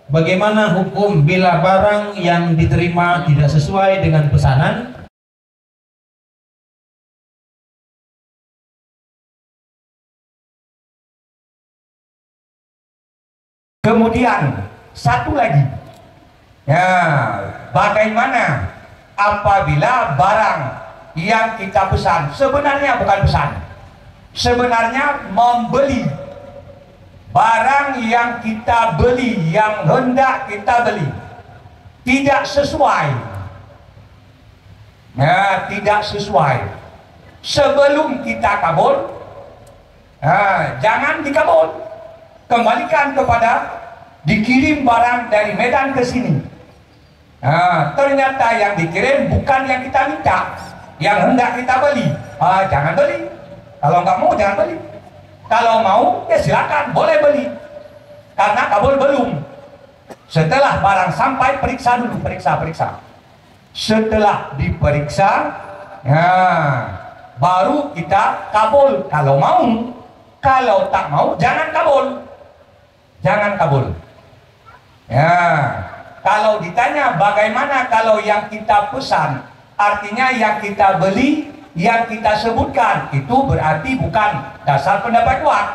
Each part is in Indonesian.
Bagaimana hukum bila barang yang diterima tidak sesuai dengan pesanan? Kemudian satu lagi, ya, bagaimana apabila barang yang kita pesan sebenarnya bukan pesan, sebenarnya membeli barang yang kita beli, yang hendak kita beli tidak sesuai, ya, tidak sesuai. Sebelum kita kabul, jangan dikabul, kembalikan kepada dikirim barang dari Medan ke sini. Ternyata yang dikirim bukan yang kita minta, yang hendak kita beli. Jangan beli. Kalau nggak mau, jangan beli. Kalau mau, ya silakan, boleh beli. Karena kabul belum. Setelah barang sampai, periksa dulu, periksa. Setelah diperiksa, baru kita kabul. Kalau mau, kalau tak mau, jangan kabul. Jangan kabul. Ya, kalau ditanya bagaimana kalau yang kita pesan, artinya yang kita beli, yang kita sebutkan, itu berarti bukan dasar pendapat kuat,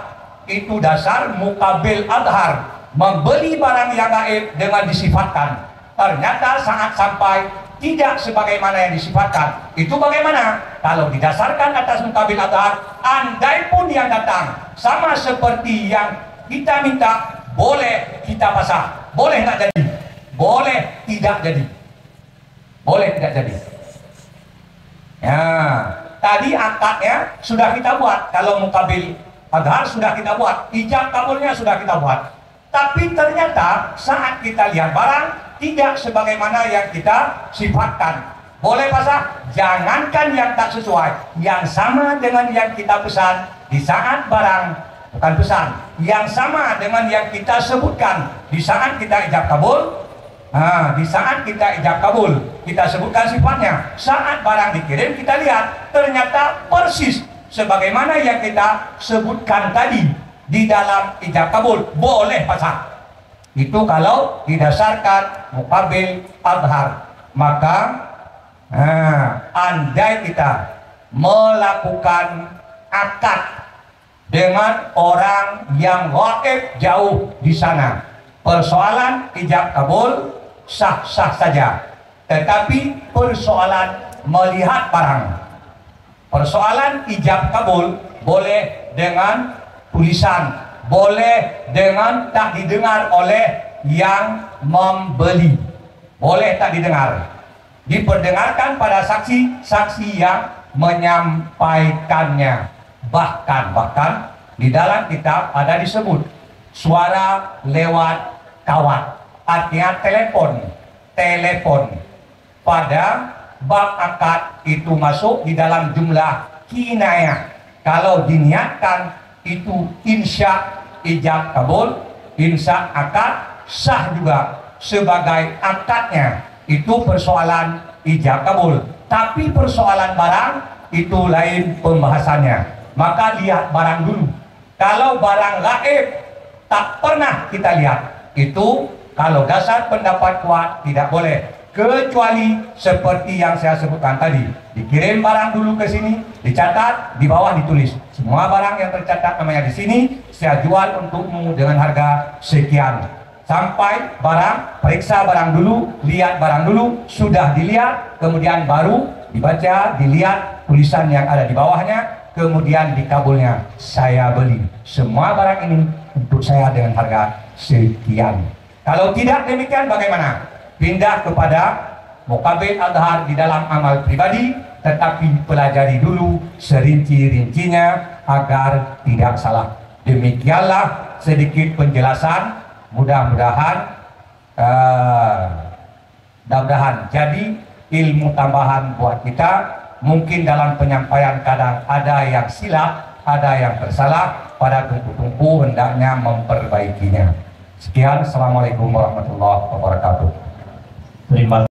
itu dasar mukabil adhar, membeli barang yang gaib dengan disifatkan. Ternyata saat sampai tidak sebagaimana yang disifatkan. Itu bagaimana? Kalau didasarkan atas mukabil adhar, andai pun yang datang sama seperti yang kita minta, boleh kita pasang. Boleh nggak jadi? Boleh tidak jadi. Boleh tidak jadi. Ya, tadi akadnya sudah kita buat. Kalau mukabil adhar sudah kita buat, ijab kabulnya sudah kita buat. Tapi ternyata saat kita lihat barang tidak sebagaimana yang kita sifatkan. Boleh pasang? Jangankan yang tak sesuai, yang sama dengan yang kita pesan di saat barang, bukan pesan, yang sama dengan yang kita sebutkan di saat kita ijab kabul. Di saat kita ijab kabul, kita sebutkan sifatnya. Saat barang dikirim, kita lihat ternyata persis sebagaimana yang kita sebutkan tadi di dalam ijab kabul. Boleh pasang. Itu kalau didasarkan mukabil adhar. Maka andai kita melakukan akad dengan orang yang gaib jauh di sana, persoalan ijab kabul sah-sah saja. Tetapi persoalan melihat barang, persoalan ijab kabul boleh dengan tulisan, boleh dengan tak didengar oleh yang membeli, boleh tak didengar, diperdengarkan pada saksi-saksi yang menyampaikannya. Bahkan di dalam kitab ada disebut suara lewat kawat, artinya telepon. Pada bab akad itu masuk di dalam jumlah kinayah. Kalau diniatkan itu insya ijab kabul, insya akad, sah juga sebagai akadnya. Itu persoalan ijab kabul. Tapi persoalan barang itu lain pembahasannya. Maka lihat barang dulu. Kalau barang gaib tak pernah kita lihat, itu kalau dasar pendapat kuat tidak boleh, kecuali seperti yang saya sebutkan tadi. Dikirim barang dulu ke sini, dicatat, di bawah ditulis semua barang yang tercatat namanya di sini saya jual untukmu dengan harga sekian. Sampai barang, periksa barang dulu, lihat barang dulu, sudah dilihat, kemudian baru dibaca, dilihat tulisan yang ada di bawahnya, kemudian dikabulnya, saya beli semua barang ini untuk saya dengan harga sekian. Kalau tidak demikian bagaimana? Pindah kepada mukabil adhar di dalam amal pribadi, tetapi pelajari dulu serinci-rincinya agar tidak salah. Demikianlah sedikit penjelasan, mudah-mudahan jadi ilmu tambahan buat kita. Mungkin dalam penyampaian kadang ada yang silap, ada yang tersalah, pada tumpu-tumpu hendaknya memperbaikinya. Sekian, Assalamualaikum warahmatullahi wabarakatuh. Terima